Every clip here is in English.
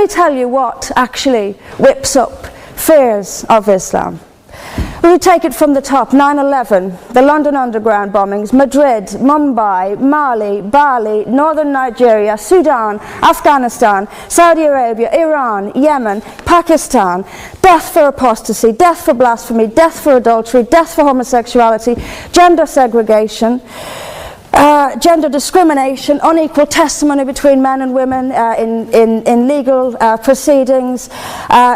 me tell you what actually whips up fears of Islam. We take it from the top: 9/11, the London Underground bombings, Madrid, Mumbai, Mali, Bali, northern Nigeria, Sudan, Afghanistan, Saudi Arabia, Iran, Yemen, Pakistan, death for apostasy, death for blasphemy, death for adultery, death for homosexuality, gender segregation, gender discrimination, unequal testimony between men and women in legal proceedings,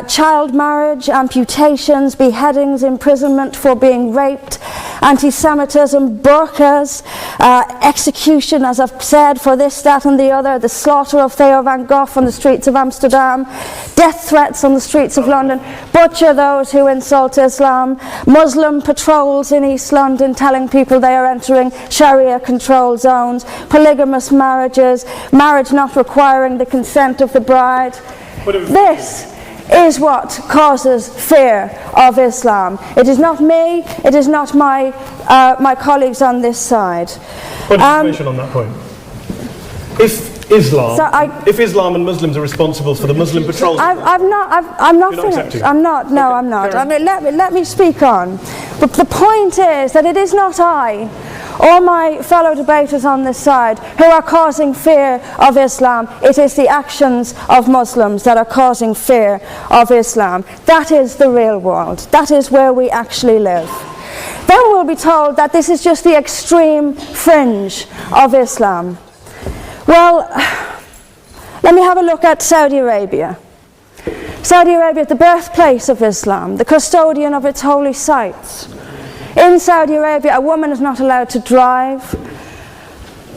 child marriage, amputations, beheadings, imprisonment for being raped, anti-Semitism, burqas, execution, as I've said, for this, that and the other, the slaughter of Theo van Gogh on the streets of Amsterdam, death threats on the streets of London, butcher those who insult Islam, Muslim patrols in East London telling people they are entering Sharia controlled zones, polygamous marriages, marriage not requiring the consent of the bride. This is what causes fear of Islam. It is not me, it is not my colleagues on this side. Point of information on that point. If Islam and Muslims are responsible for the Muslim patrols, I'm not finished. I'm not. No, I'm not. I mean, let me speak on. But the point is that it is not I or my fellow debaters on this side who are causing fear of Islam. It is the actions of Muslims that are causing fear of Islam. That is the real world. That is where we actually live. Then we'll be told that this is just the extreme fringe of Islam. Well, let me have a look at Saudi Arabia. Saudi Arabia, the birthplace of Islam, the custodian of its holy sites. In Saudi Arabia, a woman is not allowed to drive.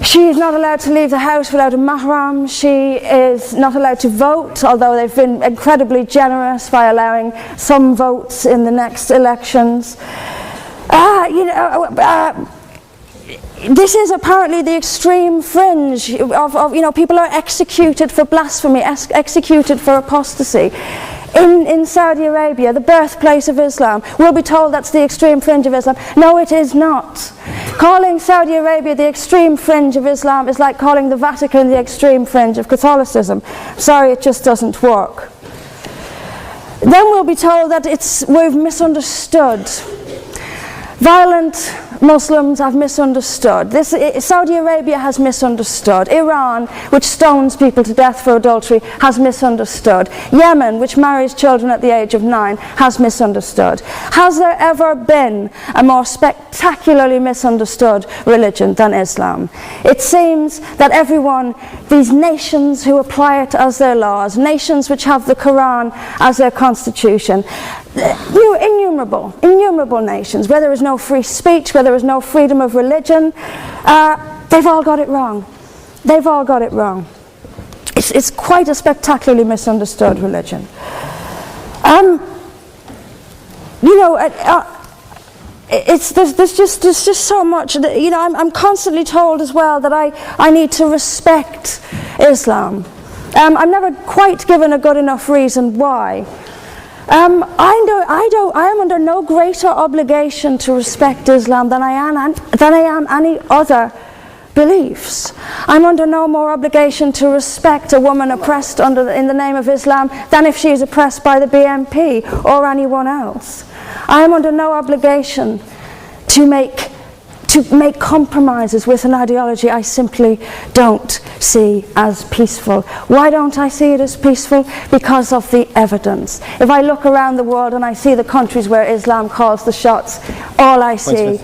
She is not allowed to leave the house without a mahram. She is not allowed to vote, although they've been incredibly generous by allowing some votes in the next elections. This is apparently the extreme fringe of people are executed for blasphemy, executed for apostasy. In Saudi Arabia, the birthplace of Islam, we'll be told that's the extreme fringe of Islam. No, it is not. Calling Saudi Arabia the extreme fringe of Islam is like calling the Vatican the extreme fringe of Catholicism. Sorry, it just doesn't work. Then we'll be told that we've misunderstood. Violent Muslims have misunderstood. Saudi Arabia has misunderstood. Iran, which stones people to death for adultery, has misunderstood. Yemen, which marries children at the age of 9, has misunderstood. Has there ever been a more spectacularly misunderstood religion than Islam? It seems that these nations who apply it as their laws, nations which have the Quran as their constitution, innumerable nations, where there is no free speech, where there is no freedom of religion, they've all got it wrong. They've all got it wrong. It's quite a spectacularly misunderstood religion. There's just so much. I'm constantly told as well that I need to respect Islam. I'm never quite given a good enough reason why. I am under no greater obligation to respect Islam than I am any other beliefs. I'm under no more obligation to respect a woman oppressed in the name of Islam than if she is oppressed by the BNP or anyone else. I am under no obligation to make compromises with an ideology I simply don't see as peaceful. Why don't I see it as peaceful? Because of the evidence. If I look around the world and I see the countries where Islam calls the shots, all I see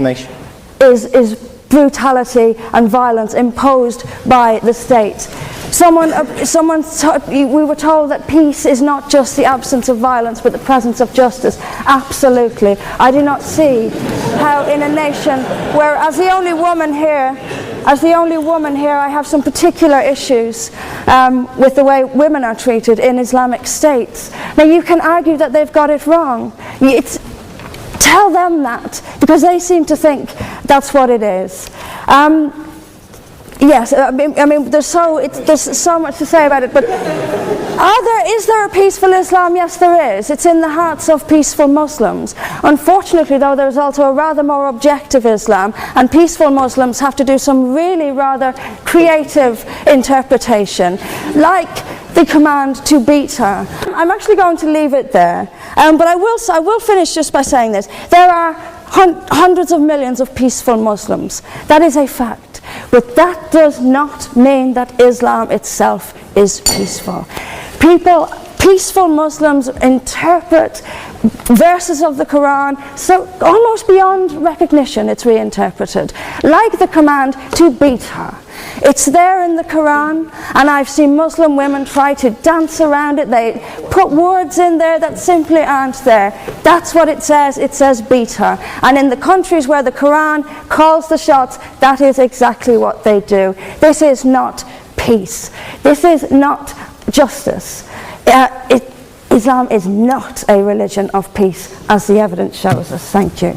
is brutality and violence imposed by the state. We were told that peace is not just the absence of violence but the presence of justice. Absolutely. I do not see how in a nation where, as the only woman here, I have some particular issues with the way women are treated in Islamic states. Now you can argue that they've got it wrong. Tell them that, because they seem to think that's what it is. Yes, I mean, there's so much to say about it, but is there a peaceful Islam? Yes, there is. It's in the hearts of peaceful Muslims. Unfortunately, though, there's also a rather more objective Islam, and peaceful Muslims have to do some really rather creative interpretation, like the command to beat her. I'm actually going to leave it there, but I will finish just by saying this. There are hundreds of millions of peaceful Muslims. That is a fact. But that does not mean that Islam itself is peaceful. Peaceful Muslims interpret verses of the Quran so almost beyond recognition. It's reinterpreted, like the command to beat her. It's there in the Quran, and I've seen Muslim women try to dance around it. They put words in there that simply aren't there. That's what it says. It says beat her. And in the countries where the Quran calls the shots, that is exactly what they do. This is not peace. This is not justice. Islam is not a religion of peace, as the evidence shows us. Thank you.